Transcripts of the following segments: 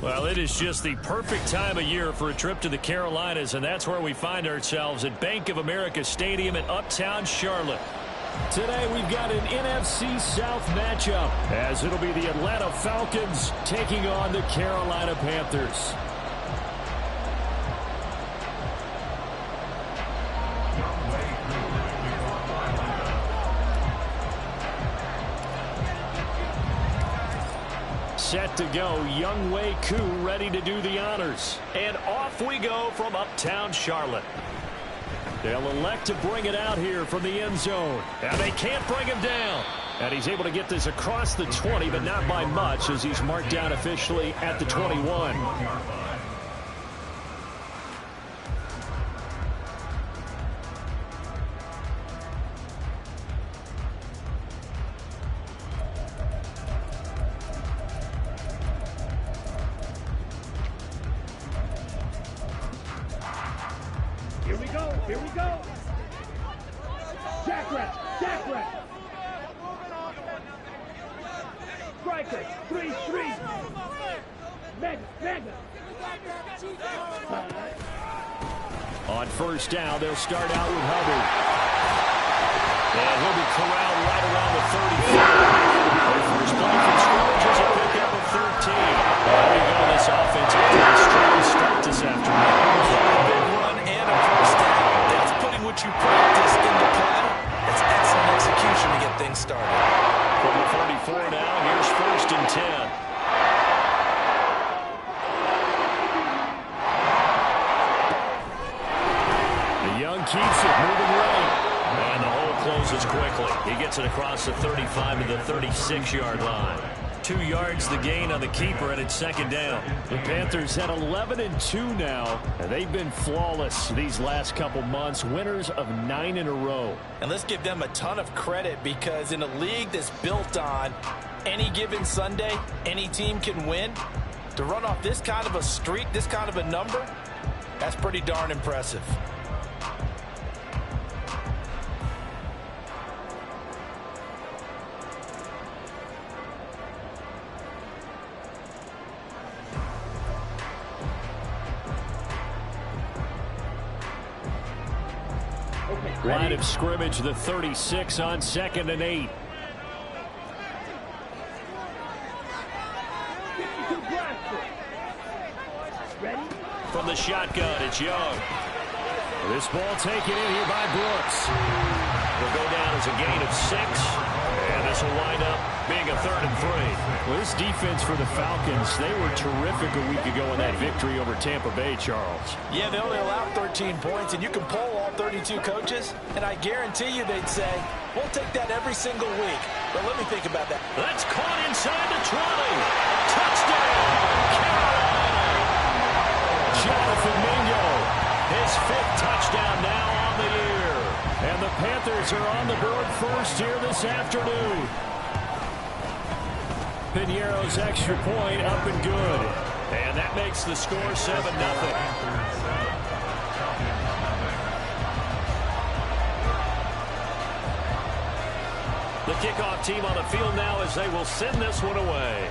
Well, it is just the perfect time of year for a trip to the Carolinas, and that's where we find ourselves at Bank of America Stadium in Uptown Charlotte. Today we've got an NFC South matchup, as it'll be the Atlanta Falcons taking on the Carolina Panthers. Set to go, Young Wei Koo ready to do the honors. And off we go from Uptown Charlotte. They'll elect to bring it out here from the end zone. And they can't bring him down. And he's able to get this across the 20, but not by much, as he's marked down officially at the 21. Here we go. Jackrabbit. Striker. 3-3. Mega. On first down, they'll start out with Hubbard. And he'll be corralled right around the 35. Their first play from scrimmage is a pickup of 13. There you go. This offense got a strong start this afternoon. What you practice in the play, it's excellent execution to get things started. From the 44 now, here's first and 10. The Young keeps it moving right. And the hole closes quickly. He gets it across the 35 to the 36-yard line. 2 yards the gain on the keeper, and it's second down. The Panthers had 11-2 now, and they've been flawless these last couple months, winners of 9 in a row. And let's give them a ton of credit, because in a league that's built on any given Sunday, any team can win, to run off this kind of a streak, this kind of a number, that's pretty darn impressive. Line of scrimmage, the 36 on 2nd and 8. From the shotgun, it's Young. This ball taken in here by Brooks. Will go down as a gain of 6. And this will wind up being a 3rd and 3. Well, this defense for the Falcons, they were terrific a week ago in that victory over Tampa Bay, Charles. Yeah, they only allowed 13 points, and you can poll all 32 coaches, and I guarantee you they'd say, we'll take that every single week. But let me think about that. That's caught inside the 20. Touchdown, Carolina! Jonathan Mingo, his 5th touchdown now on the year. And the Panthers are on the board first here this afternoon. Piñeiro's extra point up and good. And that makes the score 7-0. The kickoff team on the field now as they will send this one away.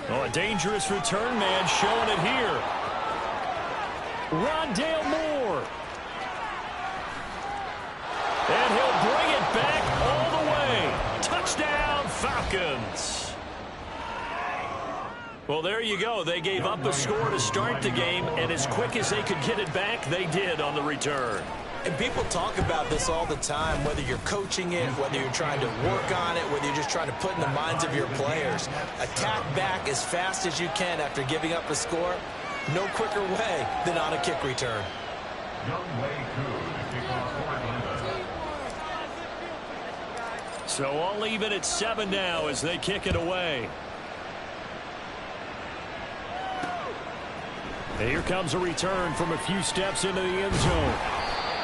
Oh, a dangerous return man showing it here. Rondale Moore. And he'll bring it back all the way. Touchdown, Falcons. Well, there you go. They gave up a score to start the game, and as quick as they could get it back, they did on the return. And people talk about this all the time, whether you're coaching it, whether you're trying to work on it, whether you're just trying to put in the minds of your players. Attack back as fast as you can after giving up a score. No quicker way than on a kick return. So all even at 7 now as they kick it away. And here comes a return from a few steps into the end zone.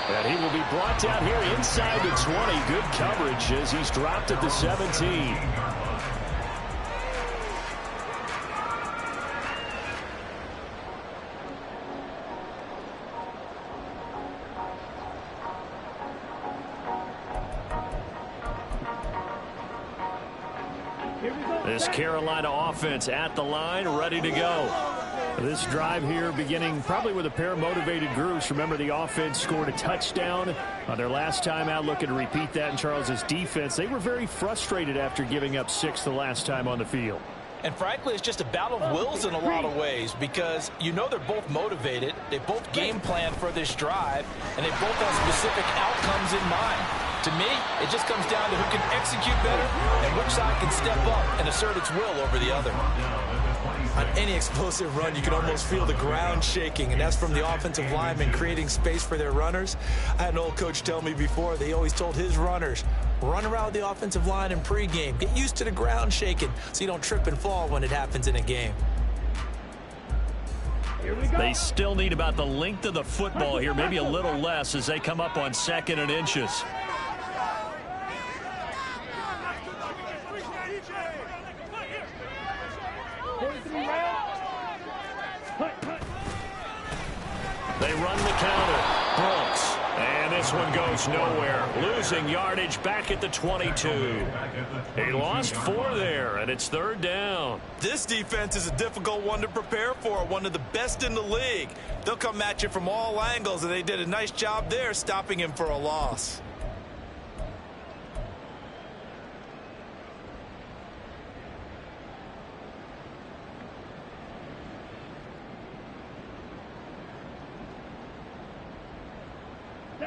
And he will be brought down here inside the 20. Good coverage as he's dropped at the 17. This Carolina offense at the line, ready to go. This drive here beginning probably with a pair of motivated groups. Remember, the offense scored a touchdown on their last time out, looking to repeat that in Charles's defense. They were very frustrated after giving up 6 the last time on the field. And frankly, it's just a battle of wills in a lot of ways, because you know they're both motivated, they both game plan for this drive, and they both have specific outcomes in mind. To me, it just comes down to who can execute better and which side can step up and assert its will over the other. On any explosive run, you can almost feel the ground shaking, and that's from the offensive linemen creating space for their runners. I had an old coach tell me before, they always told his runners, run around the offensive line in pregame. Get used to the ground shaking so you don't trip and fall when it happens in a game. They still need about the length of the football here, maybe a little less as they come up on 2nd and inches. They run the counter. Brooks. And this one goes nowhere. Losing yardage back at the 22. He lost 4 there, and it's 3rd down. This defense is a difficult one to prepare for, one of the best in the league. They'll come at you from all angles, and they did a nice job there stopping him for a loss.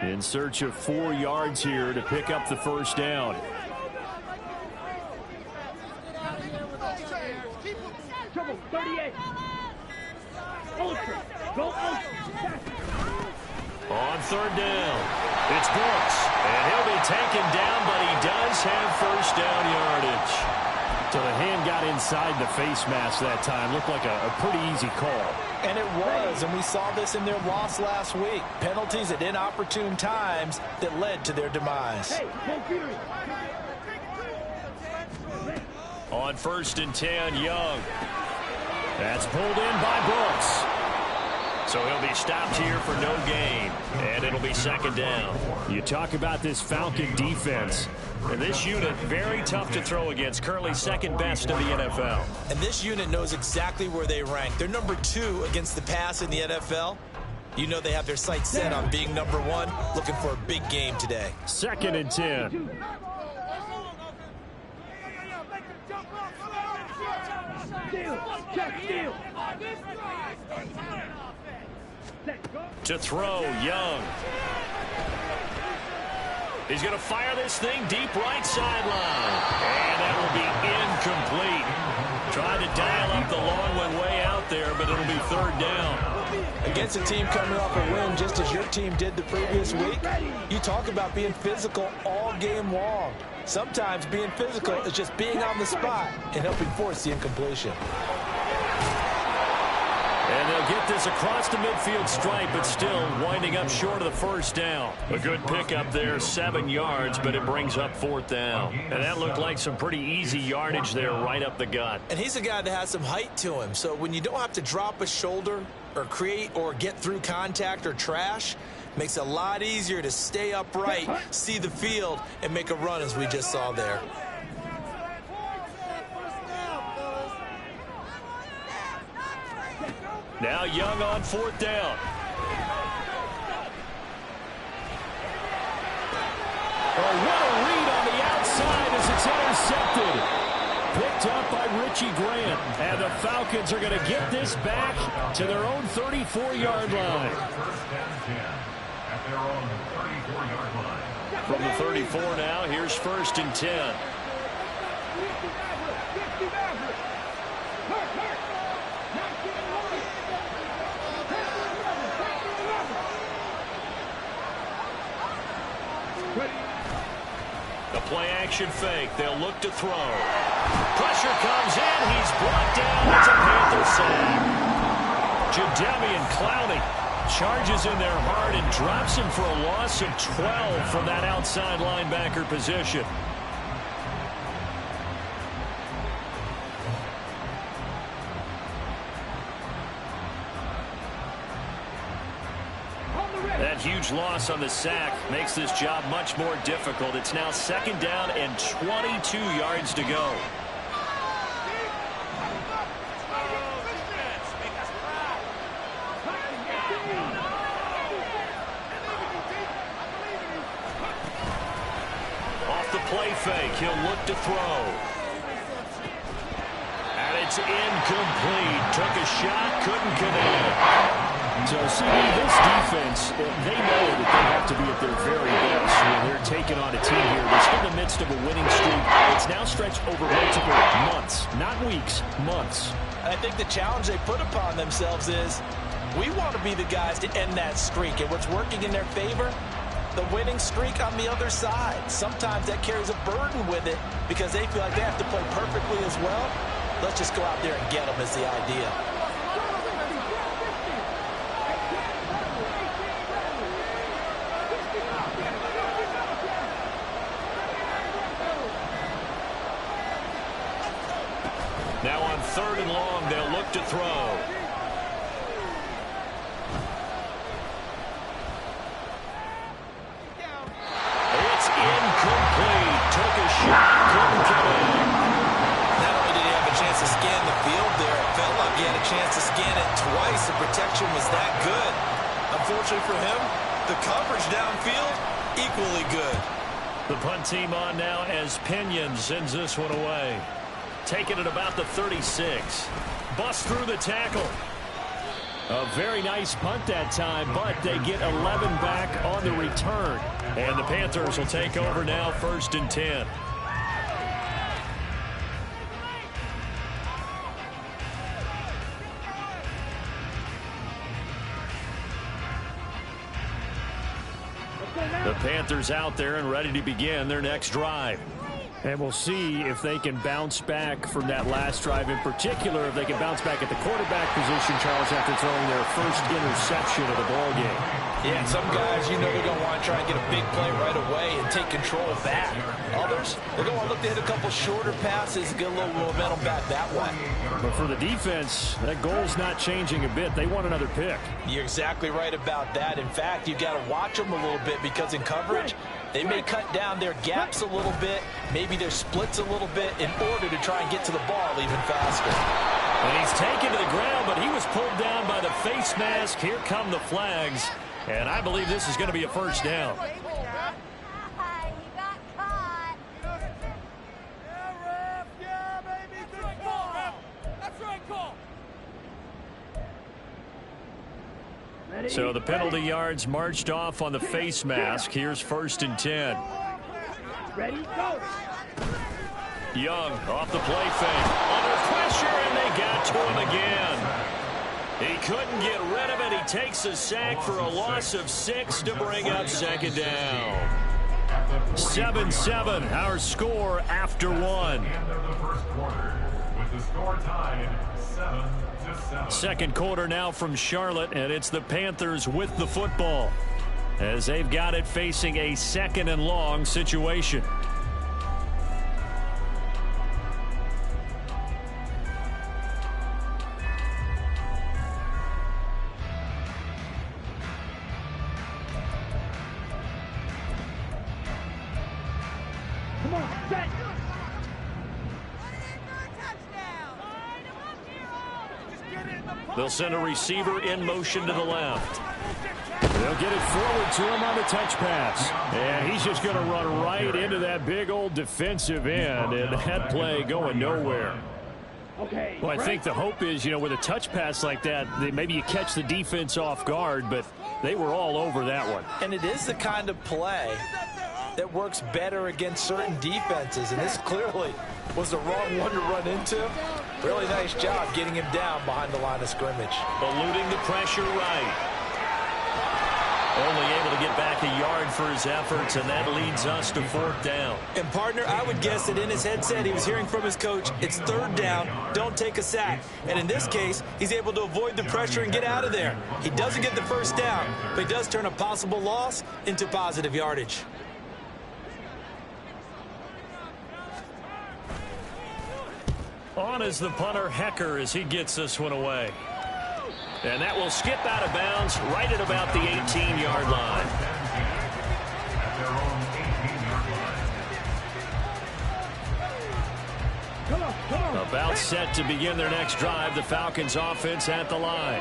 In search of 4 yards here to pick up the 1st down. Trouble, 38. Ultra. Go ultra. On 3rd down, it's Brooks. And he'll be taken down, but he does have 1st down yardage. So the hand got inside the face mask that time. Looked like a pretty easy call. And it was, and we saw this in their loss last week. Penalties at inopportune times that led to their demise. On 1st and 10, Young. That's pulled in by Brooks. So he'll be stopped here for no gain, and it'll be 2nd down. You talk about this Falcon defense. And this unit, very tough to throw against, currently 2nd best in the NFL. And this unit knows exactly where they rank. They're number 2 against the pass in the NFL. You know they have their sights set on being number 1, looking for a big game today. 2nd and 10. To throw, Young. He's going to fire this thing deep right sideline. And that will be incomplete. Trying to dial up the long one way out there, but it'll be 3rd down. Against a team coming off a win just as your team did the previous week, you talk about being physical all game long. Sometimes being physical is just being on the spot and helping force the incompletion. And they'll get this across the midfield stripe, but still winding up short of the 1st down. A good pickup there, 7 yards, but it brings up 4th down. And that looked like some pretty easy yardage there right up the gut. And he's a guy that has some height to him, so when you don't have to drop a shoulder or create or get through contact or trash, makes it a lot easier to stay upright, see the field, and make a run as we just saw there. Now Young on 4th down. Oh, what a read on the outside as it's intercepted. Picked up by Richie Grant. And the Falcons are going to get this back to their own 34-yard line. From the 34 now, here's 1st and 10. The play-action fake. They'll look to throw. Pressure comes in. He's brought down. It's a Panther sack. Jadeveon Clowney charges in there hard and drops him for a loss of 12 from that outside linebacker position. That huge loss on the sack makes this job much more difficult. It's now 2nd down and 22 yards to go. play fake. He'll look to throw. And it's incomplete. Took a shot, couldn't connect. So, CD, this defense, they know that they have to be at their very best when they're taking on a team here that's in the midst of a winning streak. It's now stretched over multiple months, not weeks, months. I think the challenge they put upon themselves is we want to be the guys to end that streak. And what's working in their favor? The winning streak on the other side. Sometimes that carries a burden with it because they feel like they have to play perfectly as well. Let's just go out there and get them is the idea. Now on 3rd and long, they'll look to throw. It's incomplete. Took a shot, couldn't connect. Not only did he have a chance to scan the field there, it felt like he had a chance to scan it twice. The protection was that good. Unfortunately for him, the coverage downfield, equally good. The punt team on now as Pinion sends this one away. Taking it about the 36. Bust through the tackle. A very nice punt that time, but they get 11 back on the return. And the Panthers will take over now, 1st and 10. The Panthers out there and ready to begin their next drive. And we'll see if they can bounce back from that last drive in particular, if they can bounce back at the quarterback position, Charles, after throwing their first interception of the ball game. Yeah, and some guys, you know, they're going to want to try and get a big play right away and take control back. Others, they're going to want to look to hit a couple shorter passes, get a little momentum back that way. But for the defense, that goal's not changing a bit. They want another pick. You're exactly right about that. In fact, you've got to watch them a little bit because in coverage, they may cut down their gaps a little bit, maybe their splits a little bit in order to try and get to the ball even faster. And he's taken to the ground, but he was pulled down by the face mask. Here come the flags. And I believe this is going to be a first down. So the penalty yards marched off on the face mask. Here's 1st and 10. Ready, go. Young off the play fake. Under pressure, and they got to him again. He couldn't get rid of it. He takes a sack for a loss of 6 to bring up 2nd down. 7-7, our score after 1. Second quarter now from Charlotte, and it's the Panthers with the football as they've got it facing a 2nd and long situation. Come on, set. They'll send a receiver in motion to the left. They'll get it forward to him on the touch pass. And he's just going to run right into that big old defensive end, and that play going nowhere. Okay. Well, I think the hope is, you know, with a touch pass like that, maybe you catch the defense off guard, but they were all over that one. And it is the kind of play that works better against certain defenses, and this clearly was the wrong one to run into. Really nice job getting him down behind the line of scrimmage. Eluding the pressure right. Only able to get back a yard for his efforts, and that leads us to 4th down. And, partner, I would guess that in his headset he was hearing from his coach, it's 3rd down, don't take a sack. And in this case, he's able to avoid the pressure and get out of there. He doesn't get the first down, but he does turn a possible loss into positive yardage. On is the punter, Hecker, as he gets this one away. And that will skip out of bounds right at about the 18-yard line. About set to begin their next drive. The Falcons offense at the line.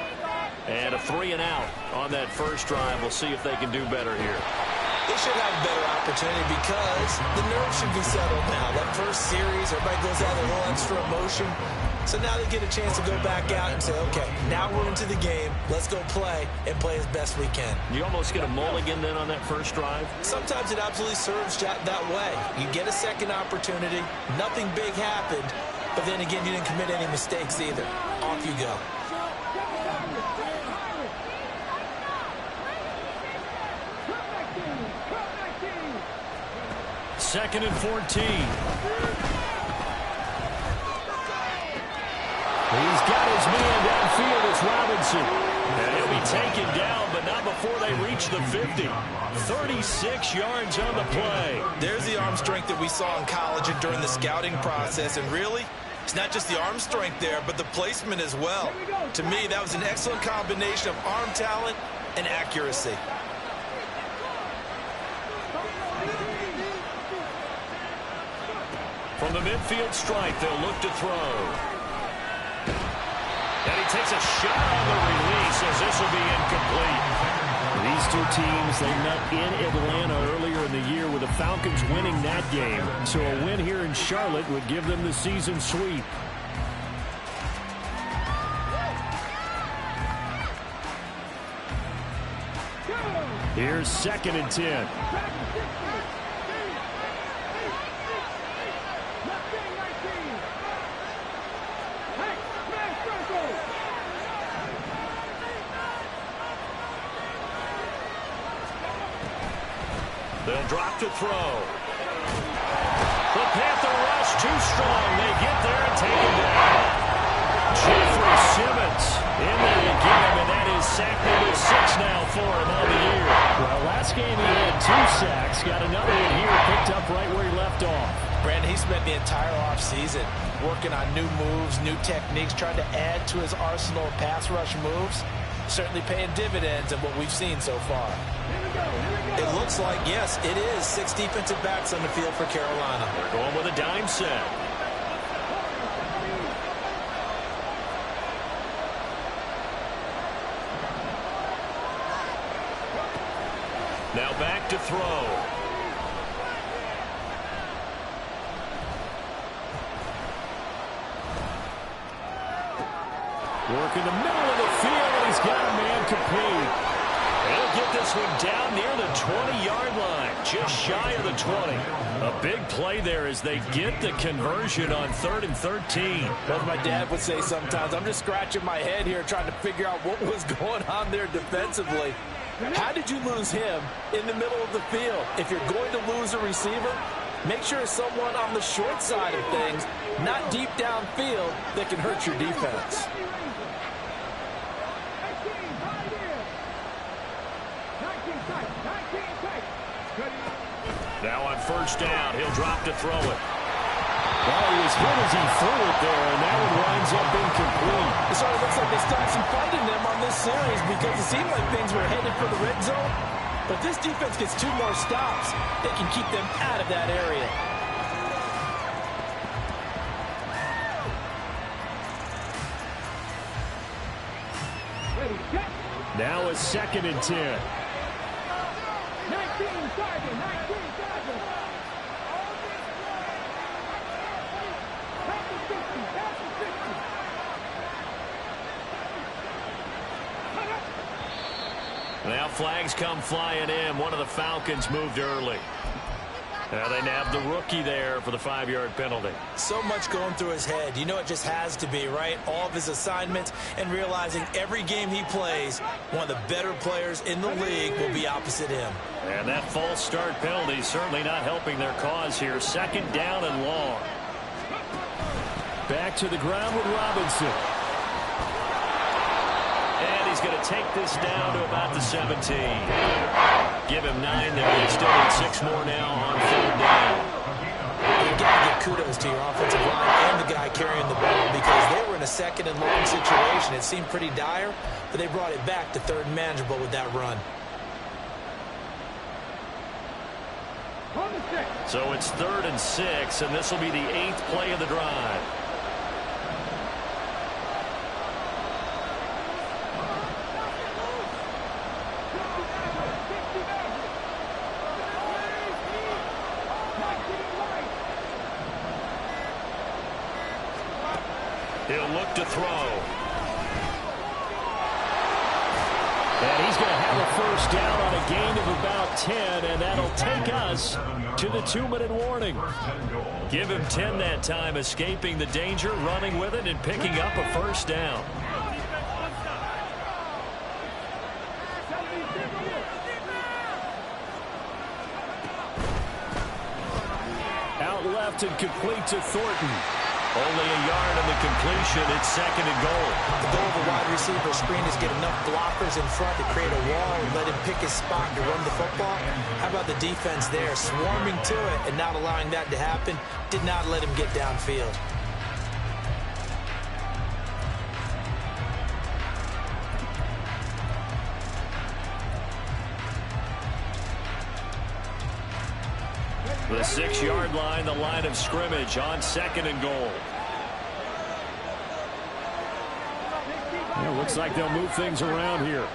And a 3 and out on that first drive. We'll see if they can do better here. They should have a better opportunity because the nerves should be settled now. That first series, everybody goes out with a little extra emotion. So now they get a chance to go back out and say, okay, now we're into the game. Let's go play and play as best we can. You almost get a mulligan then on that first drive? Sometimes it absolutely serves that way. You get a second opportunity. Nothing big happened. But then again, you didn't commit any mistakes either. Off you go. Second and 14. He's got his man downfield. It's Robinson. And he'll be taken down, but not before they reach the 50. 36 yards on the play. There's the arm strength that we saw in college and during the scouting process. And really, it's not just the arm strength there, but the placement as well. To me, that was an excellent combination of arm talent and accuracy. From the midfield stripe, they'll look to throw. And he takes a shot on the release as this will be incomplete. These two teams, they met in Atlanta earlier in the year with the Falcons winning that game. So a win here in Charlotte would give them the season sweep. Here's second and 10. They'll drop to throw. The Panther rush too strong. They get there and take him down. Jeffrey Simmons in there again, and that is sack number 6 now for him on the year. Well, last game he had 2 sacks. Got another one here, picked up right where he left off. Brandon, he spent the entire offseason working on new moves, new techniques, trying to add to his arsenal of pass rush moves. Certainly paying dividends in what we've seen so far. It looks like, yes, it is 6 defensive backs on the field for Carolina. They're going with a dime set. Now back to throw. Work in the middle of the field, and he's got a man complete. He'll get this one down near the 20-yard line, just shy of the 20. A big play there as they get the conversion on 3rd and 13. As my dad would say sometimes, I'm just scratching my head here trying to figure out what was going on there defensively. How did you lose him in the middle of the field? If you're going to lose a receiver, make sure it's someone on the short side of things, not deep downfield, that can hurt your defense. Now on first down, he'll drop to throw it. Well, he was hit as he threw it there, and that one winds up incomplete. It sort of looks like they still have some fight in them on this series because it seemed like things were headed for the red zone. But this defense gets 2 more stops. They can keep them out of that area. Now a 2nd and 10. 19, Sergeant, 19, Sergeant. Pass the 60, pass the 60. Now flags come flying in. One of the Falcons moved early. Now they nabbed the rookie there for the 5-yard penalty. So much going through his head. You know it just has to be, right? All of his assignments and realizing every game he plays, one of the better players in the league will be opposite him. And that false start penalty certainly not helping their cause here. 2nd down and long. Back to the ground with Robinson. And he's going to take this down to about the 17. Give him 9 there. They still need 6 more now on 3rd down. You got to give kudos to your offensive line and the guy carrying the ball because they were in a 2nd and long situation. It seemed pretty dire, but they brought it back to 3rd and manageable with that run. So it's 3rd and 6, and this will be the 8th play of the drive. to throw. And he's going to have a first down on a gain of about 10, and that'll take us to the 2-minute warning. Give him 10 that time, escaping the danger, running with it, and picking up a first down. Out left and complete to Thornton. Only a yard on the completion. It's 2nd and goal. The goal of a wide receiver screen is get enough blockers in front to create a wall and let him pick his spot to run the football. How about the defense there, swarming to it and not allowing that to happen? Did not let him get downfield. The 6-yard line, the line of scrimmage on 2nd and goal. Yeah, looks like they'll move things around here.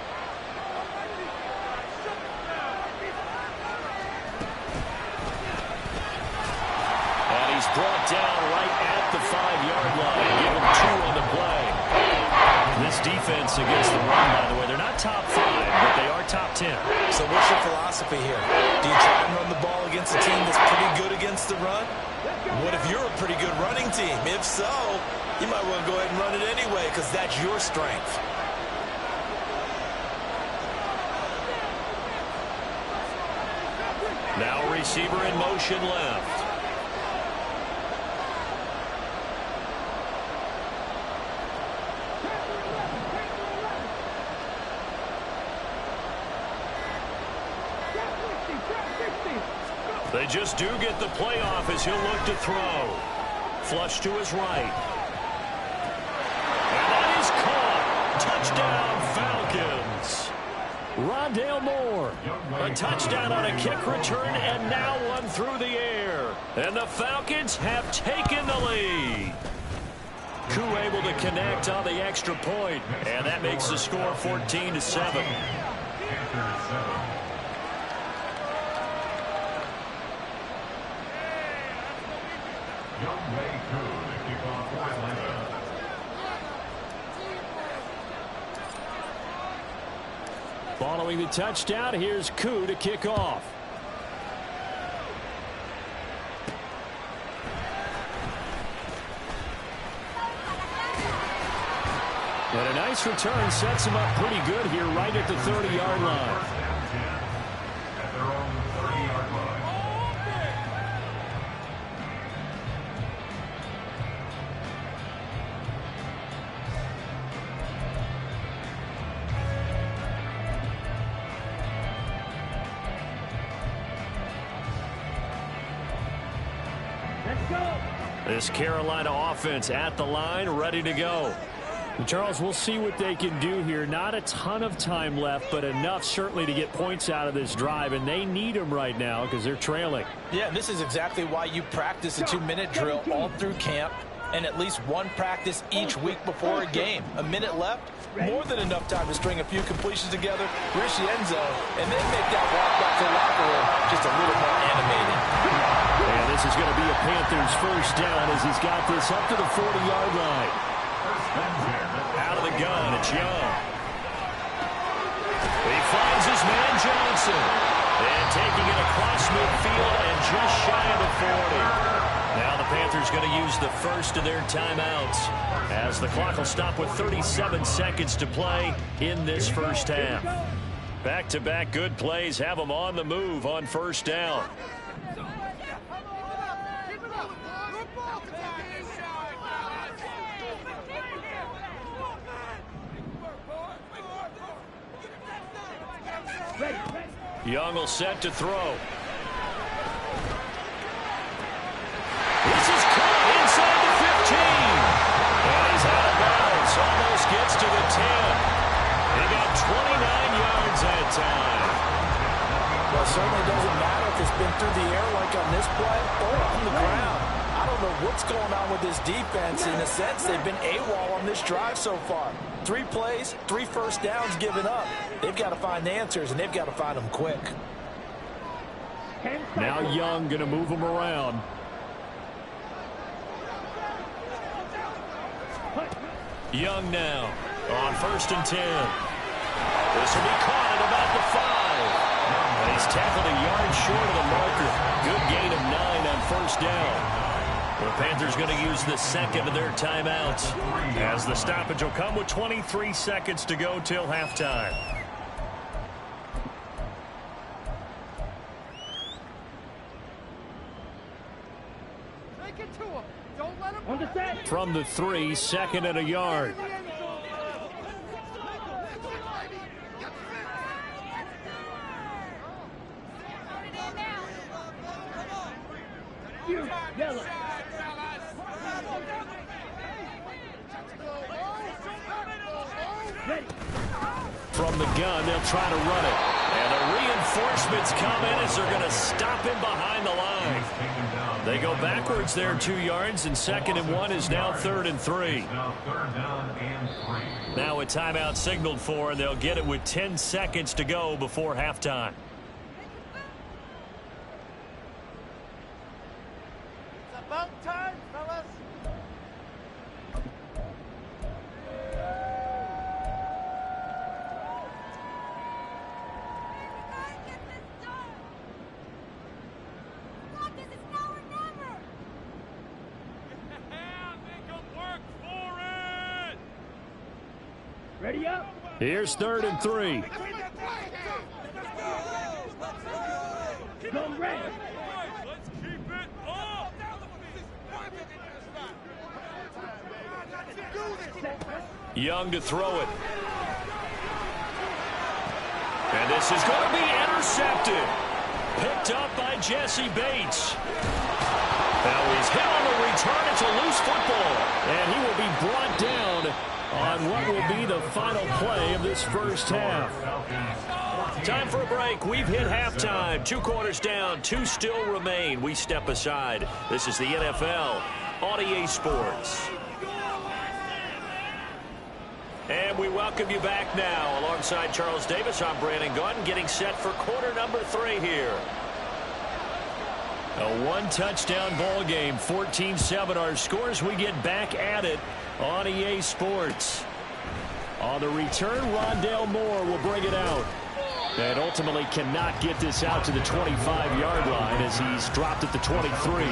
And he's brought down right at the 5-yard line. Give him 2 on the play. This defense against the run, by the way, they're not top 5, but they are top 10. So what's your philosophy here? Do you try and run the ball against a team that's pretty good against the run? What if you're a pretty good running team? If so, you might want to go ahead and run it anyway because that's your strength. Now receiver in motion left. They just do get the playoff as he'll look to throw. Flush to his right. And that is caught. Touchdown, Falcons. Rondale Moore. A touchdown on a kick return, and now one through the air. And the Falcons have taken the lead. Koo able to connect on the extra point, and that makes the score 14-7. Following the touchdown, here's Koo to kick off. And a nice return sets him up pretty good here right at the 30-yard line. This Carolina offense at the line, ready to go. Charles, we'll see what they can do here. Not a ton of time left, but enough certainly to get points out of this drive, and they need them right now because they're trailing. Yeah, and this is exactly why you practice a 2-minute drill all through camp and at least one practice each week before a game. A minute left, more than enough time to string a few completions together, reach the end zone, and then make that walk back to the locker room just a little more animated. And this is going to be a Panthers first down as he's got this up to the 40-yard line. Out of the gun, it's Young. He finds his man Johnson. And taking it across midfield and just shy of the 40. Now the Panthers going to use the first of their timeouts as the clock will stop with 37 seconds to play in this first half. Back-to-back good plays have them on the move on first down. Young will set to throw. This is caught inside the 15. And he's out of bounds. Almost gets to the 10. He got 29 yards that time. Well, it certainly doesn't matter if it's been through the air like on this play or on the ground. I don't know what's going on with this defense. In a sense, they've been AWOL on this drive so far. 3 plays, 3 first downs given up. They've got to find answers, and they've got to find them quick. Now Young going to move him around. Young now on 1st and 10. This will be caught at about the 5. And he's tackled a yard short of the marker. Good gain of 9 on 1st down. The Panthers going to use the second of their timeouts, as the stoppage will come with 23 seconds to go till halftime. Take it to him. Don't let him. Understand? From the 3, 2nd and a yard. Yellow. From the gun, they'll try to run it. And the reinforcements come in as they're going to stop him behind the line. They go backwards there 2 yards, and 2nd and 1 is now 3rd and 3. Now a timeout signaled for, and they'll get it with 10 seconds to go before halftime. It's about time, fellas. Ready up. Here's 3rd and 3. Go red. Let's keep it up. Young to throw it. And this is going to be intercepted. Picked up by Jesse Bates. Now he's hit on the return. It's a loose football. And he will be brought down on what will be the final play of this first half. Time for a break. We've hit halftime. 2 quarters down. 2 still remain. We step aside. This is the NFL on EA Sports. And we welcome you back now. Alongside Charles Davis, I'm Brandon Gaudin, getting set for quarter number 3 here. A 1-touchdown ball game, 14-7 our scores. We get back at it on EA Sports. On the return, Rondale Moore will bring it out. And ultimately cannot get this out to the 25-yard line as he's dropped at the 23.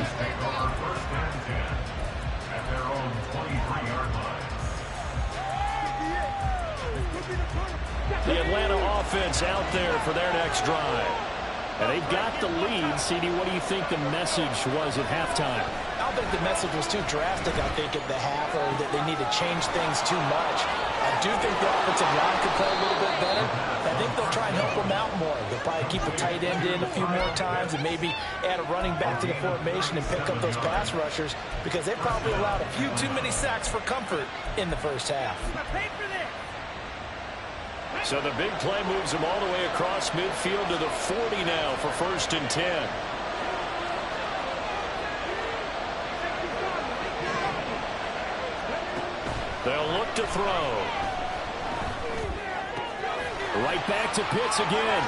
The Atlanta offense out there for their next drive. And they've got the lead. CD, what do you think the message was at halftime? I don't think the message was too drastic, I think, at the half, or that they need to change things too much. I do think the offensive line could play a little bit better. I think they'll try and help them out more. They'll probably keep a tight end in a few more times and maybe add a running back to the formation and pick up those pass rushers, because they probably allowed a few too many sacks for comfort in the first half. So the big play moves them all the way across midfield to the 40 now for 1st and 10. They'll look to throw. Right back to Pitts again.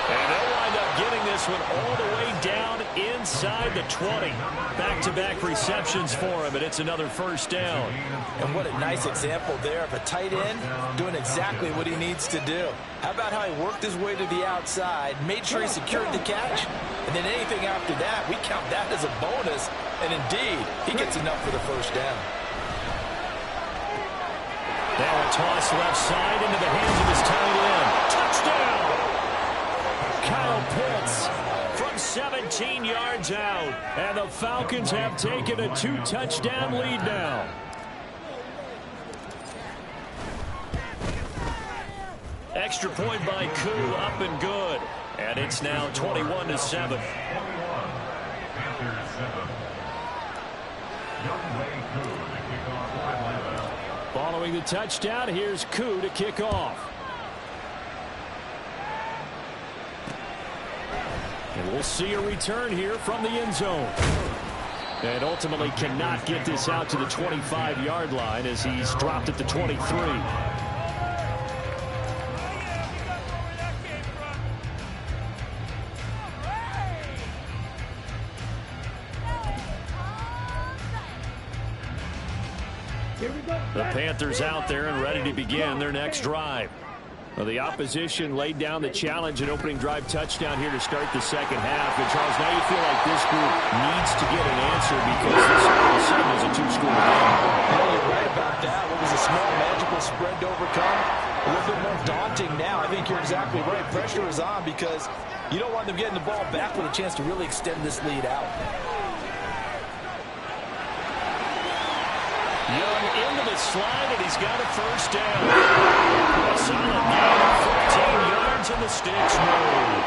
And they'll wind up getting this one all the way down inside the 20. Back-to-back receptions for him, and it's another first down. And what a nice example there of a tight end doing exactly what he needs to do. How about how he worked his way to the outside, made sure he secured the catch, and then anything after that, we count that as a bonus. And indeed, he gets enough for the first down. Now a toss left side into the hands of his tight end. Touchdown! Kyle Pitts From 17 yards out. and the Falcons have taken a 2-touchdown lead now. Extra point by Koo, up and good. And it's now 21-7. Following the touchdown, here's Koo to kick off. And we'll see a return here from the end zone. And ultimately cannot get this out to the 25-yard line as he's dropped at the 23. The Panthers out there and ready to begin their next drive. Well, the opposition laid down the challenge and opening drive touchdown here to start the second half. And, Charles, now you feel like this group needs to get an answer because this all of a sudden is a two-score game. Yeah, you're right about that. What was a small, magical spread to overcome? A little bit more daunting now. I think you're exactly right. Pressure is on because you don't want them getting the ball back with a chance to really extend this lead out. Young into the slide, and he's got a first down. A solid gain of 14 yards, and the sticks move.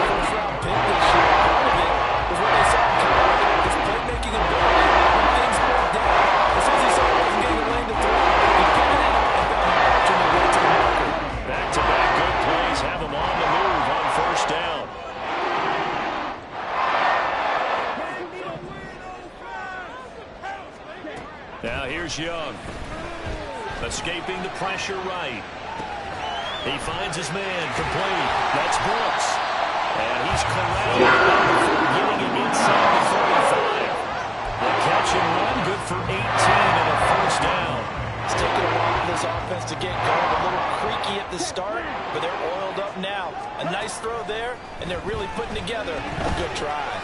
First-round pick this year. Part of it was when they saw him come out with his playmaking ability. When things broke down, as soon as he saw he wasn't getting a lane to throw, he pivoted and found margin to way to the marker. Back-to-back good plays have him on the move on first down. Now here's Young. Escaping the pressure right. He finds his man complete. That's Brooks. And he's corralled before getting it inside the 45. The catch and run good for 18 and a first down. It's taken a while for this offense to get going. A little creaky at the start, but they're oiled up now. A nice throw there, and they're really putting together a good drive.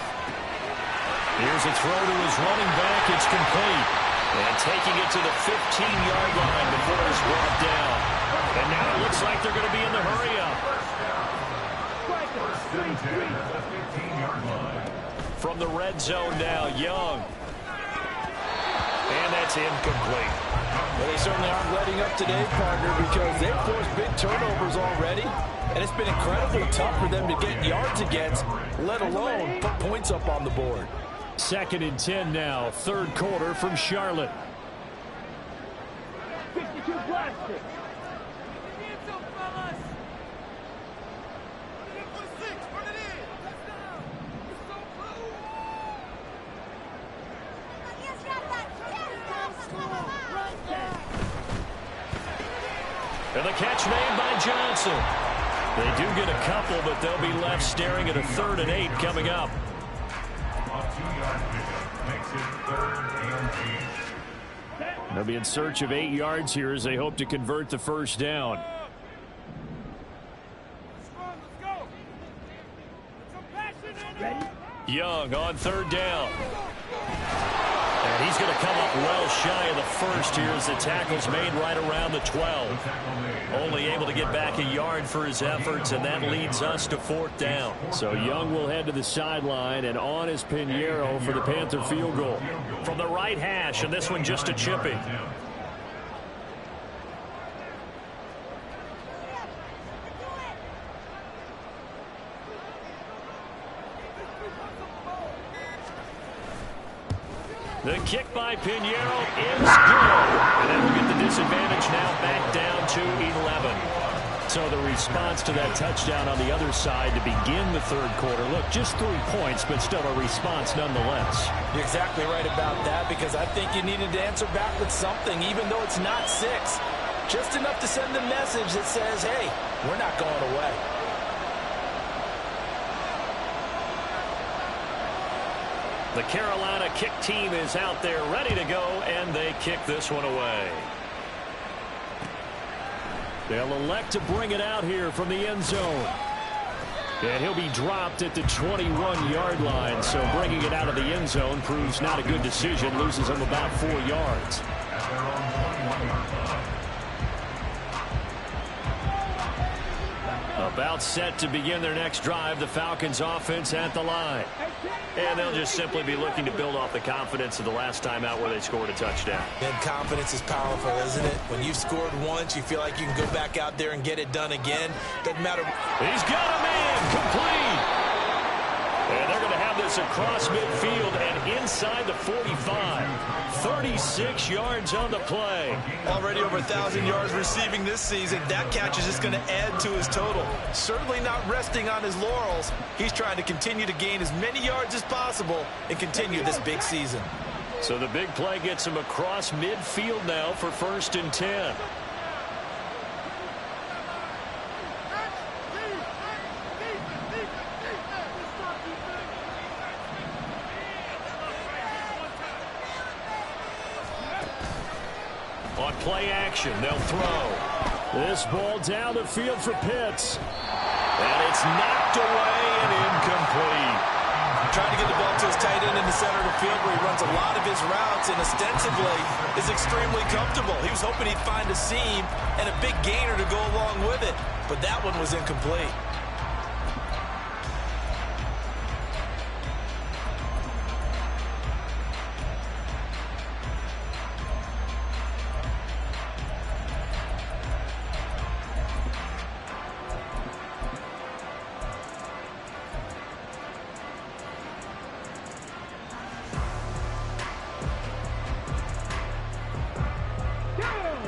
Here's a throw to his running back. It's complete. And taking it to the 15-yard line before it's brought down. And now it looks like they're going to be in the hurry-up. From the red zone now, Young. And that's incomplete. Well, they certainly aren't letting up today, partner, because they've forced big turnovers already. And it's been incredibly tough for them to get yards against, let alone put points up on the board. 2nd and 10 now, third quarter from Charlotte. 52 blasted. And the catch made by Johnson. They do get a couple, but they'll be left staring at a 3rd and 8 coming up. They'll be in search of 8 yards here as they hope to convert the first down. Young on 3rd down. And he's going to come up well shy of the first here as the tackle's made right around the 12. Only able to get back a yard for his efforts, and that leads us to 4th down. So Young will head to the sideline, and on is Pinheiro for the Panther field goal. From the right hash, and this one just a chipping. The kick by Pinheiro is good. And that will get the disadvantage now back down to 11. So the response to that touchdown on the other side to begin the third quarter. Look, just 3 points, but still a response nonetheless. You're exactly right about that, because I think you needed to answer back with something, even though it's not 6. Just enough to send a message that says, hey, we're not going away. The Carolina kick team is out there ready to go, and they kick this one away. They'll elect to bring it out here from the end zone. And he'll be dropped at the 21-yard line, so bringing it out of the end zone proves not a good decision, loses him about 4 yards. About set to begin their next drive, the Falcons offense at the line. And they'll just simply be looking to build off the confidence of the last time out where they scored a touchdown. And confidence is powerful, isn't it? When you've scored once, you feel like you can go back out there and get it done again. Doesn't matter. He's got a man complete. And they're going to have this across midfield and inside the 45. 36 yards on the play. Already over 1,000 yards receiving this season. That catch is just going to add to his total. Certainly not resting on his laurels. He's trying to continue to gain as many yards as possible and continue this big season. So the big play gets him across midfield now for 1st and 10. play action. They'll throw. This ball down the field for Pitts. And it's knocked away and incomplete. Trying to get the ball to his tight end in the center of the field where he runs a lot of his routes and ostensibly is extremely comfortable. He was hoping he'd find a seam and a big gainer to go along with it, but that one was incomplete.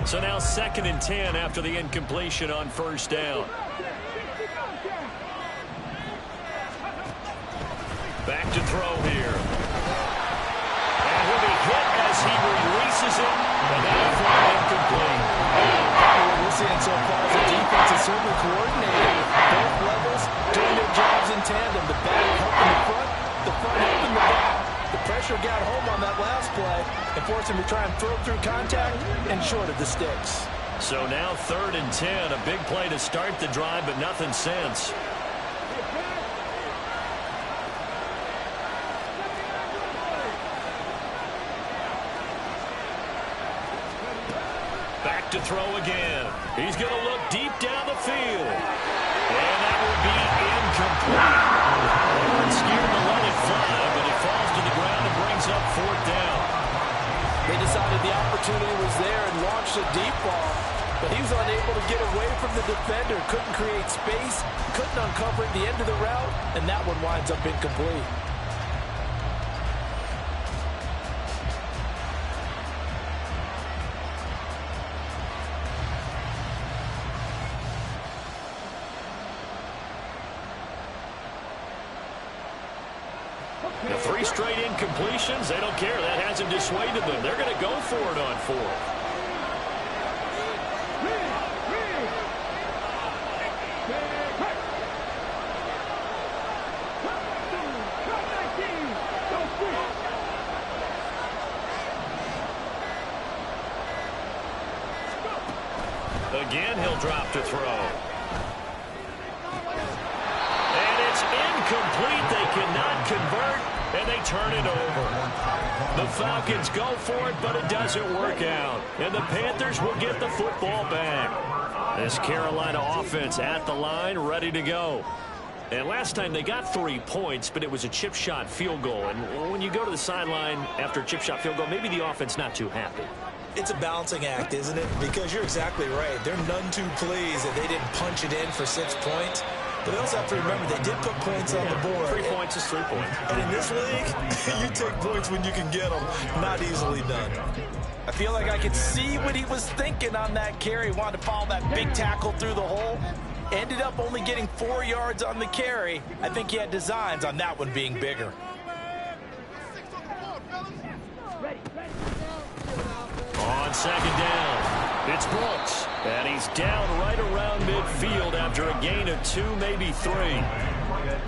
So now 2nd and 10 after the incompletion on first down. Back to throw here. And he'll be hit as he releases it. And that'll fly incomplete. What we're seeing so far is the defense is certainly coordinated. Both levels doing their jobs in tandem. The back helping the front helping the back. The pressure got home on that last play and forced him to try and throw through contact and short of the sticks. So now 3rd and 10. A big play to start the drive, but nothing since. Back to throw again. He's going to look deep down the field. And that will be incomplete. They weren't scared to let it fly, but it falls to the ground and brings up 4th down. They decided the opportunity was there and launched a deep ball, but he was unable to get away from the defender, couldn't create space, couldn't uncover at the end of the route, and that one winds up incomplete. The 3 straight incompletions, they don't care. That hasn't dissuaded them. They're going to go for it on 4th. Again, he'll drop to throw. And it's incomplete. They cannot convert, and they turn it over. The Falcons go for it, but it doesn't work out. And the Panthers will get the football back. This Carolina offense at the line, ready to go. And last time they got 3 points, but it was a chip shot field goal. And when you go to the sideline after a chip shot field goal, maybe the offense not too happy. It's a balancing act, isn't it? Because you're exactly right. They're none too pleased that they didn't punch it in for 6 points. But they also have to remember they did put points on the board. 3 points is 3 points. And in this league, you take points when you can get them. Not easily done. I feel like I could see what he was thinking on that carry. Wanted to follow that big tackle through the hole. Ended up only getting 4 yards on the carry. I think he had designs on that one being bigger. On 2nd down, it's Brooks. And he's down right around midfield after a gain of 2, maybe 3.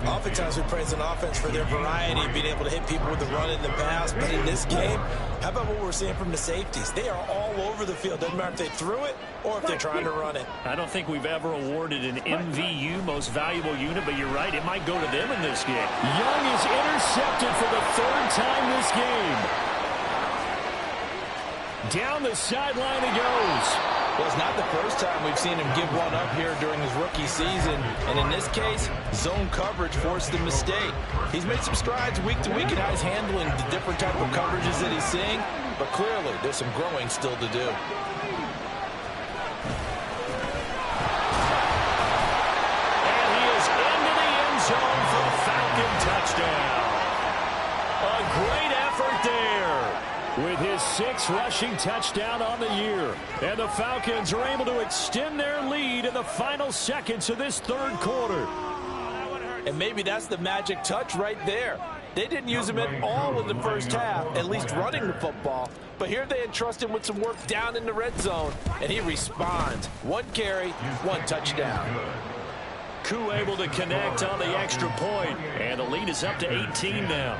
Oftentimes we praise an offense for their variety, being able to hit people with the run in the pass. But in this game, how about what we're seeing from the safeties? They are all over the field. Doesn't matter if they threw it or if they're trying to run it. I don't think we've ever awarded an MVU, most valuable unit, but you're right, it might go to them in this game. Young is intercepted for the 3rd time this game. Down the sideline he goes. Well, it's not the first time we've seen him give one up here during his rookie season. And in this case, zone coverage forced the mistake. He's made some strides week to week in how he's handling the different type of coverages that he's seeing. But clearly, there's some growing still to do. And he is into the end zone for a Falcon touchdown. A great effort there. With his 6th rushing touchdown on the year. And the Falcons are able to extend their lead in the final seconds of this 3rd quarter. And maybe that's the magic touch right there. They didn't use him at all in the first half, at least running the football. But here they entrust him with some work down in the red zone, and he responds. 1 carry, 1 touchdown. Koo able to connect on the extra point, and the lead is up to 18 now.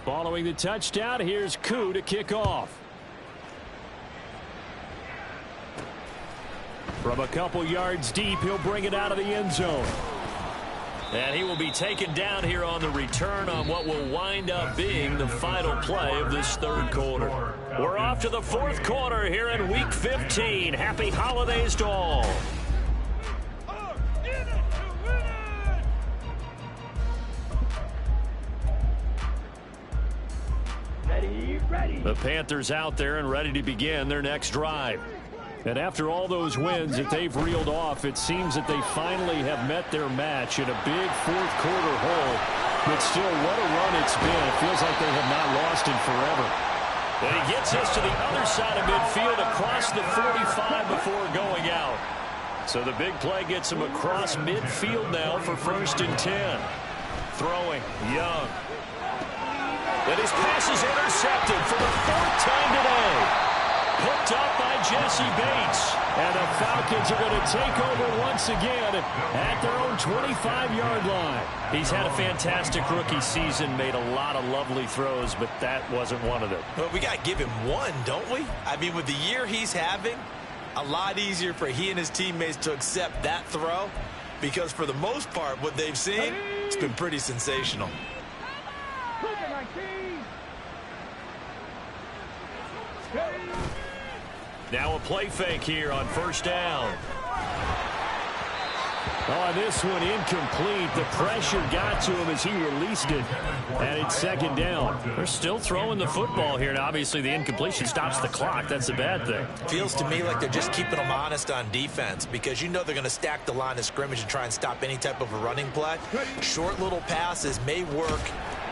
Following the touchdown, here's Koo to kick off. From a couple yards deep, he'll bring it out of the end zone. And he will be taken down here on the return on what will wind up being the final play of this third quarter. We're off to the fourth quarter here in Week 15. Happy holidays to all. The Panthers out there and ready to begin their next drive. And after all those wins that they've reeled off, it seems that they finally have met their match in a big fourth quarter hole. But still, what a run it's been. It feels like they have not lost in forever. And he gets us to the other side of midfield across the 45 before going out. So the big play gets him across midfield now for 1st and 10. Throwing, Young. And his pass is intercepted for the 4th time today. Hooked up by Jesse Bates. And the Falcons are going to take over once again at their own 25-yard line. He's had a fantastic rookie season, made a lot of lovely throws, but that wasn't one of them. Well, we got to give him one, don't we? I mean, with the year he's having, a lot easier for he and his teammates to accept that throw, because for the most part, what they've seen, it's been pretty sensational. Now a play fake here on 1st down. Oh, this one incomplete. The pressure got to him as he released it. And it's 2nd down. They're still throwing the football here. And obviously the incompletion stops the clock. That's a bad thing. Feels to me like they're just keeping them honest on defense, because you know they're going to stack the line of scrimmage and try and stop any type of a running play. Short little passes may work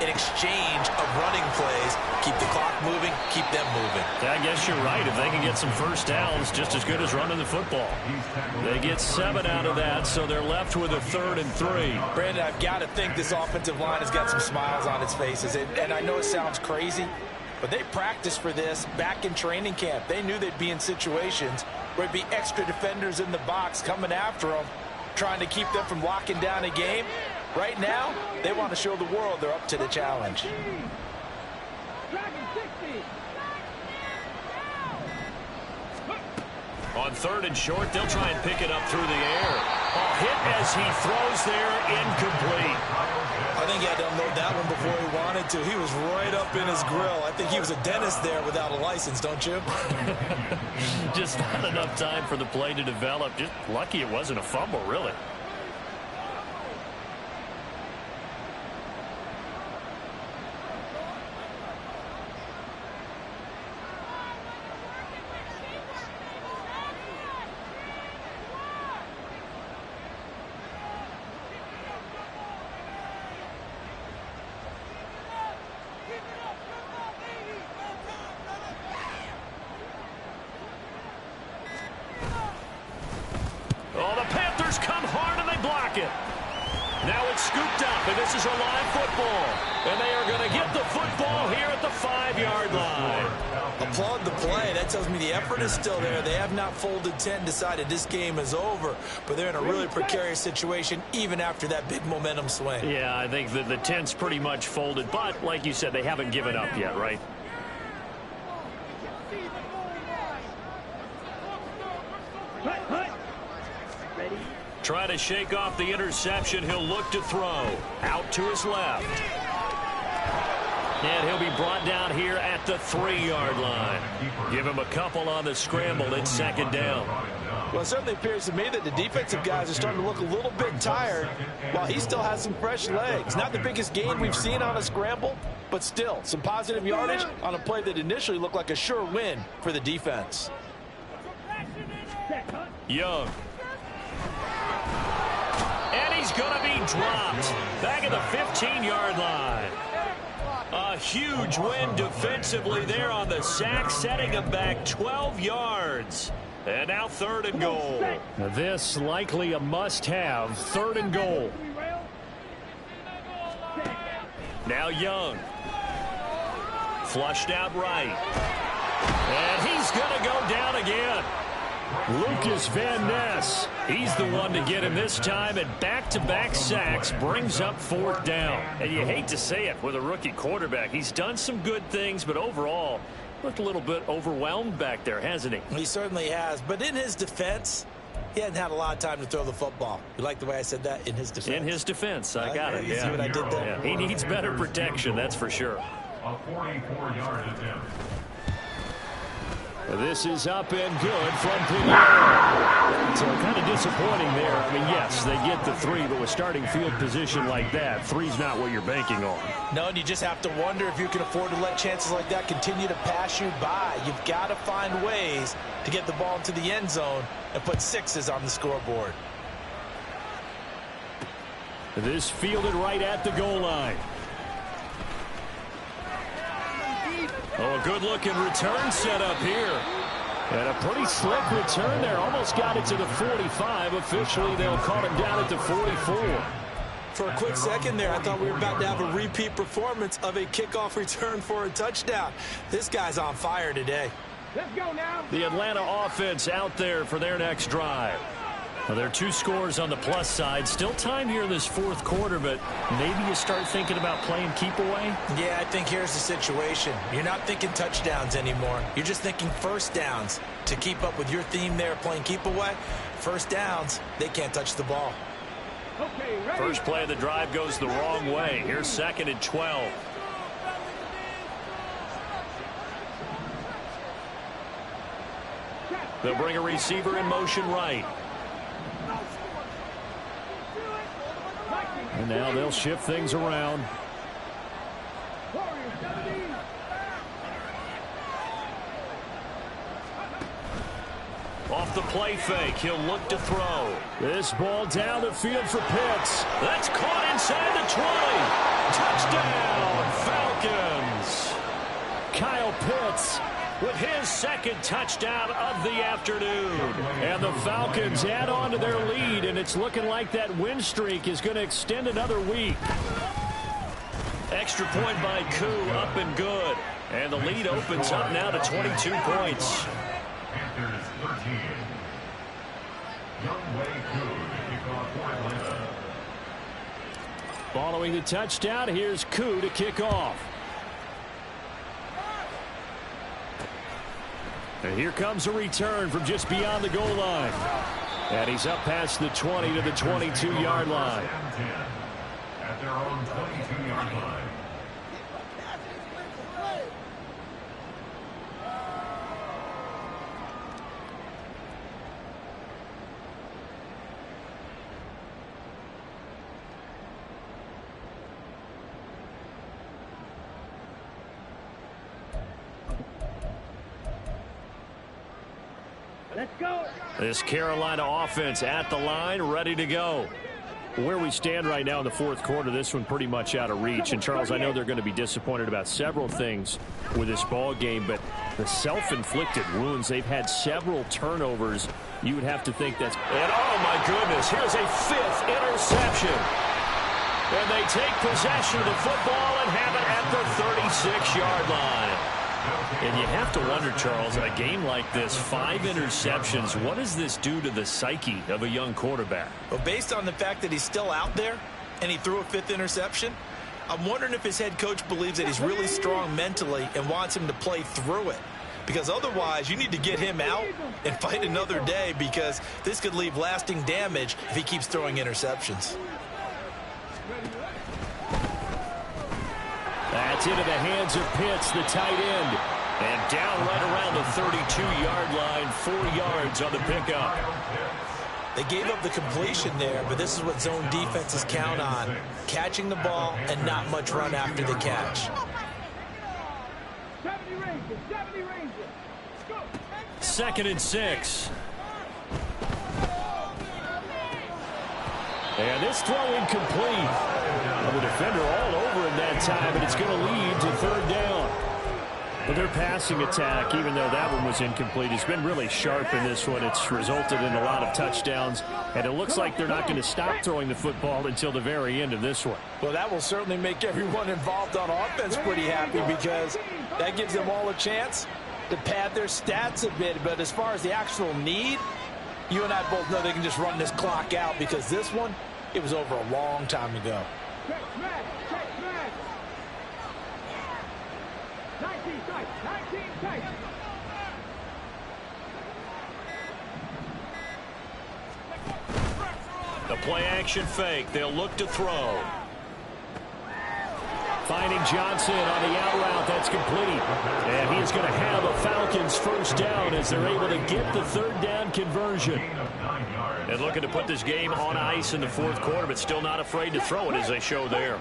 in exchange of running plays. Keep the clock moving, keep them moving. Yeah, I guess you're right. If they can get some 1st downs, just as good as running the football. They get 7 out of that, so they're left with a 3rd and 3. Brandon, I've got to think this offensive line has got some smiles on its faces. And I know it sounds crazy, but they practiced for this back in training camp. They knew they'd be in situations where there'd be extra defenders in the box coming after them, trying to keep them from locking down a game. Right now, they want to show the world they're up to the challenge. On 3rd and short, they'll try and pick it up through the air. Oh, hit as he throws there, incomplete. I think he had to unload that one before he wanted to. He was right up in his grill. I think he was a dentist there without a license, don't you? Just not enough time for the play to develop. Just lucky it wasn't a fumble, really. Now it's scooped up, and this is a live football. And they are going to get the football here at the 5-yard line. Applaud the play. That tells me the effort is still there. They have not folded 10, decided this game is over. But they're in a really precarious situation even after that big momentum swing. Yeah, I think the 10's pretty much folded. But, like you said, they haven't given up yet, right? Try to shake off the interception. He'll look to throw. Out to his left. And he'll be brought down here at the 3-yard line. Give him a couple on the scramble. It's 2nd down. Well, it certainly appears to me that the defensive guys are starting to look a little bit tired while he still has some fresh legs. Not the biggest gain we've seen on a scramble, but still some positive yardage on a play that initially looked like a sure win for the defense. Young. And he's going to be dropped back at the 15-yard line. A huge win defensively there on the sack, setting him back 12 yards. And now 3rd and goal. This likely a must-have. 3rd and goal. Now Young. Flushed out right. And he's going to go down again. Lucas Van Ness. He's the one to get him this time, and back-to-back sacks brings up 4th down. And you hate to say it with a rookie quarterback. He's done some good things, but overall looked a little bit overwhelmed back there, hasn't he? He certainly has, but in his defense, he hadn't had a lot of time to throw the football. You like the way I said that? In his defense. In his defense. I got it. You see what I did there? Yeah. He needs better protection, that's for sure. A 44-yard attempt. This is up and good from Pinheiro. So kind of disappointing there. I mean, yes, they get the 3, but with starting field position like that, 3's not what you're banking on. No, and you just have to wonder if you can afford to let chances like that continue to pass you by. You've got to find ways to get the ball into the end zone and put 6s on the scoreboard. This fielded right at the goal line. Oh, a good-looking return set up here. And a pretty slick return there. Almost got it to the 45. Officially, they'll call him down at the 44. For a quick second there, I thought we were about to have a repeat performance of a kickoff return for a touchdown. This guy's on fire today. Let's go now. The Atlanta offense out there for their next drive. Well, there are 2 scores on the plus side. Still time here in this 4th quarter, but maybe you start thinking about playing keep away? Yeah, I think here's the situation. You're not thinking touchdowns anymore. You're just thinking first downs. To keep up with your theme there, playing keep away, first downs, they can't touch the ball. Okay, ready. First play of the drive goes the wrong way. Here's 2nd and 12. They'll bring a receiver in motion right. And now they'll shift things around. Off the play fake, he'll look to throw. This ball down the field for Pitts. That's caught inside the 20. Touchdown, Falcons. Kyle Pitts with his 2nd touchdown of the afternoon. And the Falcons add on to their lead, and it's looking like that win streak is going to extend another week. Extra point by Koo, up and good. And the lead opens up now to 22 points. Panthers 13. Youngway Koo to kick off for Atlanta. Following the touchdown, here's Koo to kick off. And here comes a return from just beyond the goal line. And he's up past the 20 to the 22-yard line. At their own 22-yard line. Let's go. This Carolina offense at the line, ready to go. Where we stand right now in the 4th quarter, this one pretty much out of reach. And, Charles, I know they're going to be disappointed about several things with this ball game, but the self-inflicted wounds, they've had several turnovers. You would have to think that's... And, oh, my goodness, here's a 5th interception. And they take possession of the football and have it at the 36-yard line. And you have to wonder, Charles, a game like this, 5 interceptions, what does this do to the psyche of a young quarterback? Well, based on the fact that he's still out there and he threw a 5th interception, I'm wondering if his head coach believes that he's really strong mentally and wants him to play through it. Because otherwise, you need to get him out and fight another day, because this could leave lasting damage if he keeps throwing interceptions. That's into the hands of Pitts, the tight end. And down right around the 32-yard line, 4 yards on the pickup. They gave up the completion there, but this is what zone defenses count on. Catching the ball and not much run after the catch. 70 Rangers, 70 Rangers. Go. 2nd and 6. And this throw incomplete. Well, the defender all over him that time, and it's going to lead to 3rd down. But their passing attack, even though that one was incomplete, has been really sharp in this one. It's resulted in a lot of touchdowns, and it looks like they're not going to stop throwing the football until the very end of this one. Well, that will certainly make everyone involved on offense pretty happy, because that gives them all a chance to pad their stats a bit. But as far as the actual need, you and I both know they can just run this clock out, because this one, it was over a long time ago. Check, 19 tight, 19 tight. The play action fake. They'll look to throw. Finding Johnson on the out route. That's complete. And he's going to have a Falcons first down as they're able to get the third down conversion. And looking to put this game on ice in the fourth quarter, but still not afraid to throw it as they show there.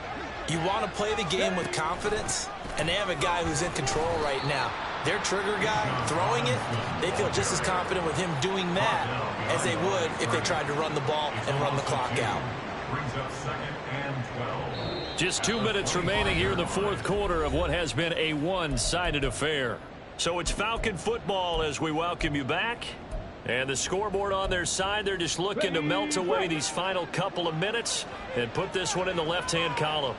You want to play the game with confidence, and they have a guy who's in control right now. Their trigger guy throwing it, they feel just as confident with him doing that as they would if they tried to run the ball and run the clock out. Brings up 2nd and 12. Just 2 minutes remaining here in the fourth quarter of what has been a one-sided affair. So it's Falcon football as we welcome you back. And the scoreboard on their side, they're just looking to melt away these final couple of minutes and put this one in the left-hand column.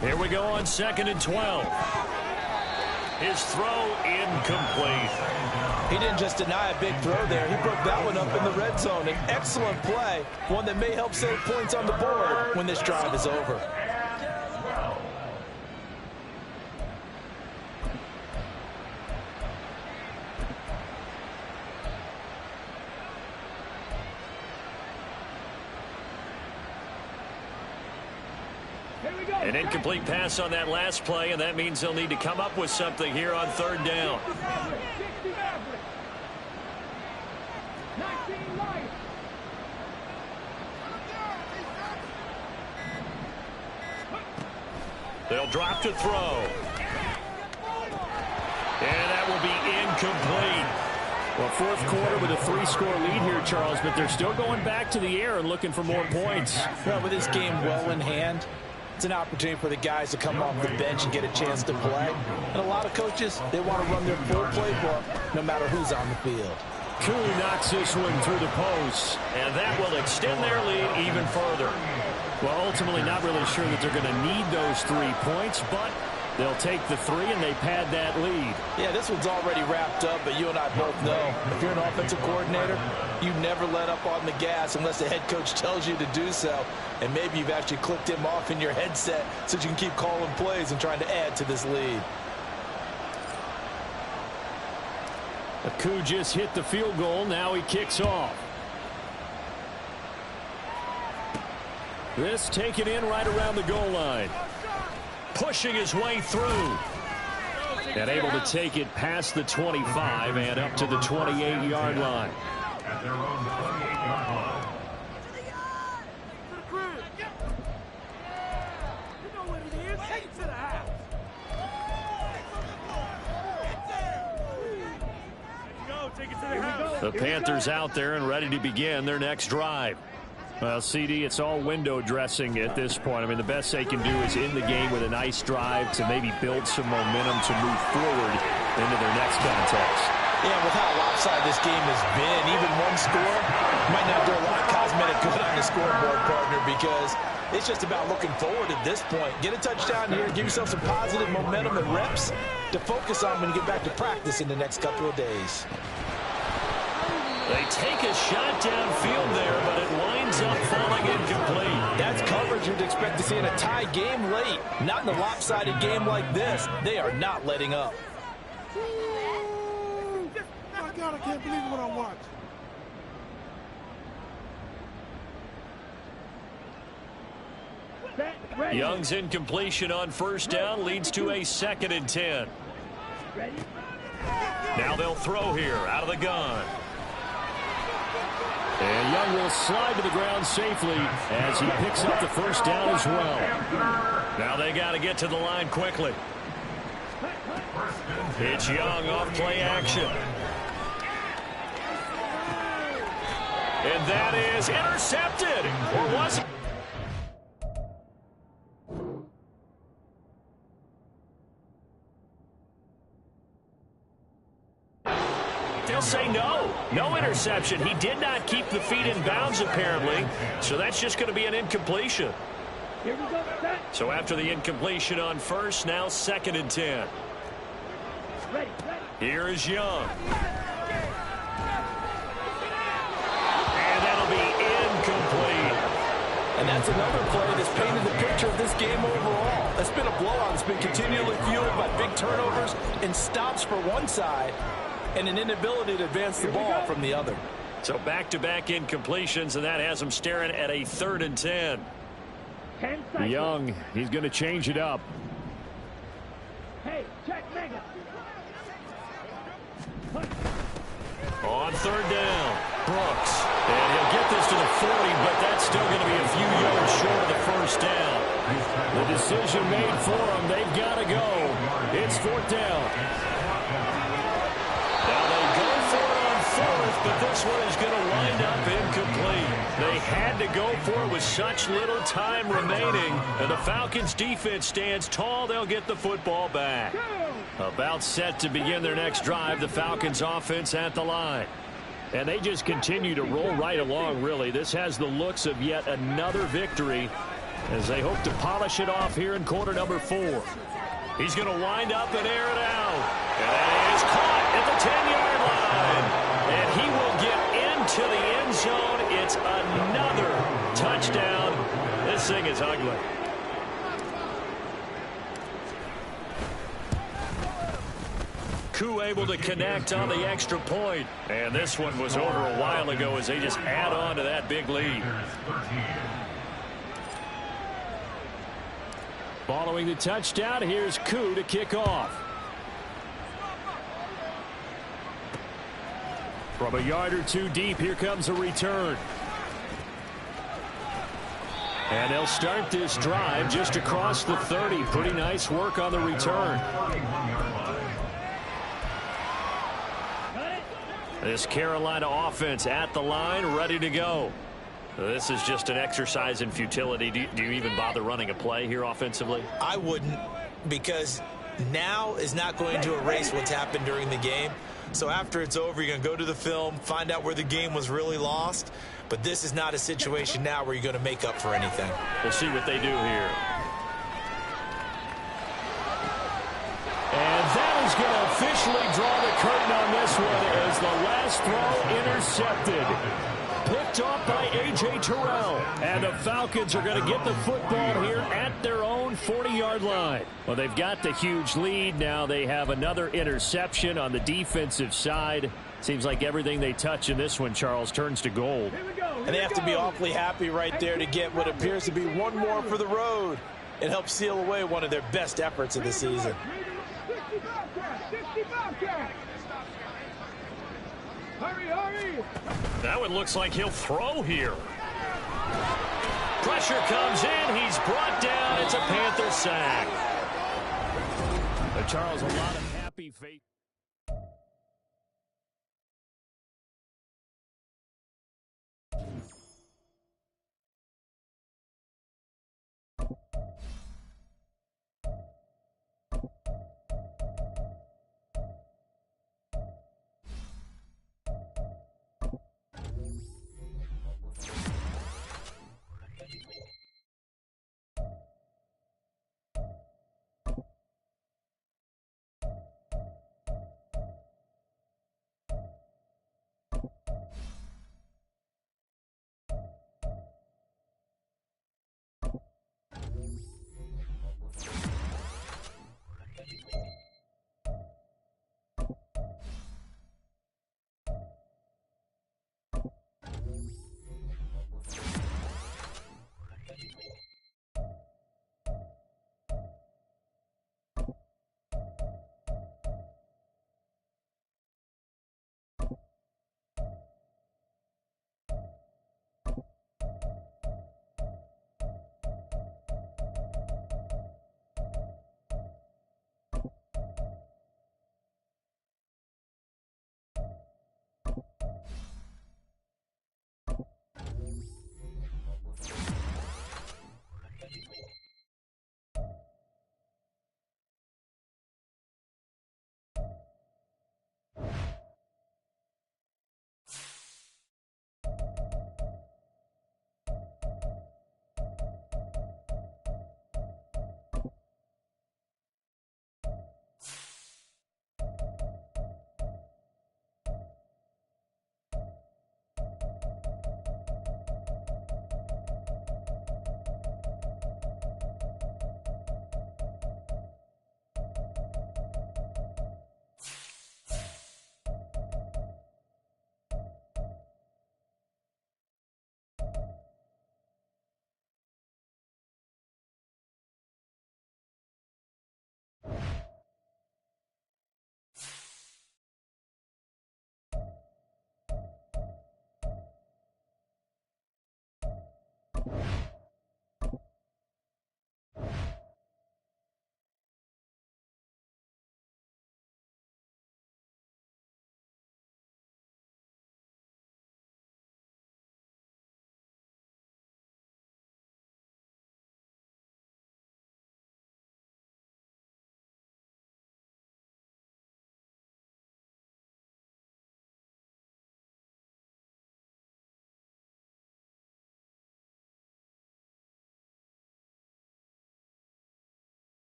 Here we go on 2nd and 12. His throw incomplete. He didn't just deny a big throw there. He broke that one up in the red zone. An excellent play, one that may help save points on the board when this drive is over. An incomplete pass on that last play, and that means they'll need to come up with something here on third down. They'll drop to throw. And that will be incomplete. Well, fourth quarter with a 3-score lead here, Charles, but they're still going back to the air and looking for more points. Well, with this game well in hand, it's an opportunity for the guys to come off the bench and get a chance to play. And a lot of coaches, they want to run their full playbook no matter who's on the field. Koo knocks this one through the post. And that will extend their lead even further. Well, ultimately not really sure that they're going to need those 3 points, but they'll take the 3 and they pad that lead. Yeah, this one's already wrapped up, but you and I both know if you're an offensive coordinator, you never let up on the gas unless the head coach tells you to do so. And maybe you've actually clicked him off in your headset so you can keep calling plays and trying to add to this lead. Koo just hit the field goal. Now he kicks off. This taken in right around the goal line. Pushing his way through. And able to take it past the 25 and up to the 28-yard line. At their own 28-yard line. The Panthers out there and ready to begin their next drive. Well, CD, it's all window dressing at this point. I mean, the best they can do is in the game with a nice drive to maybe build some momentum to move forward into their next contest. Yeah, with how lopsided this game has been, even one score might not do a lot of cosmetic good on the scoreboard, partner, because it's just about looking forward at this point. Get a touchdown here, give yourself some positive momentum and reps to focus on when you get back to practice in the next couple of days. They take a shot downfield there, but it winds up falling incomplete. That's coverage you'd expect to see in a tie game late. Not in a lopsided game like this. They are not letting up. My God, I can't believe what I watched. Young's incompletion on first down leads to a 2nd and 10. Now they'll throw here out of the gun. And Young will slide to the ground safely as he picks up the first down as well. Now they got to get to the line quickly. It's Young off play action. And that is intercepted. Or was it? they'll say no. No interception. He did not keep the feet in bounds, apparently, so that's just going to be an incompletion. So after the incompletion on first, now 2nd and 10. Here is Young. And that'll be incomplete. And that's another play that's painted the picture of this game overall. That's been a blowout that's been continually fueled by big turnovers and stops for one side and an inability to advance the ball from the other. So back-to-back incompletions, and that has him staring at a 3rd and 10. Young, he's going to change it up. Hey, check mega. On 3rd down, Brooks. And he'll get this to the 40, but that's still going to be a few yards short of the 1st down. The decision made for them. They've got to go. It's 4th down. Now they go for it on 4th, but this one is going to wind up incomplete. They had to go for it with such little time remaining, and the Falcons' defense stands tall. They'll get the football back. About set to begin their next drive, the Falcons' offense at the line. And they just continue to roll right along, really. This has the looks of yet another victory as they hope to polish it off here in quarter number 4. He's going to wind up and air it out. And it is caught at the 10-yard line. And he will get into the end zone. It's another touchdown. This thing is ugly. Koo able to connect on the extra point. And this one was over a while ago as they just add on to that big lead. Following the touchdown, here's Koo to kick off. From a yard or two deep, here comes a return. And they'll start this drive just across the 30. Pretty nice work on the return. This Carolina offense at the line, ready to go. This is just an exercise in futility. Do you even bother running a play here offensively? I wouldn't, because now is not going to erase what's happened during the game. So after it's over, you're going to go to the film, find out where the game was really lost. But this is not a situation now where you're going to make up for anything. We'll see what they do here. And that is going to officially draw the curtain on this one as the last throw intercepted. Picked off by A.J. Terrell. And the Falcons are going to get the football here at their own 40-yard line. Well, they've got the huge lead. Now they have another interception on the defensive side. Seems like everything they touch in this one, Charles, turns to gold. And they have to be awfully happy right there to get what appears to be one more for the road. It helps seal away one of their best efforts of the season. Hurry, hurry! That one looks like he'll throw here. Pressure comes in. He's brought down. It's a Panther sack. Charles, a lot of happy faith.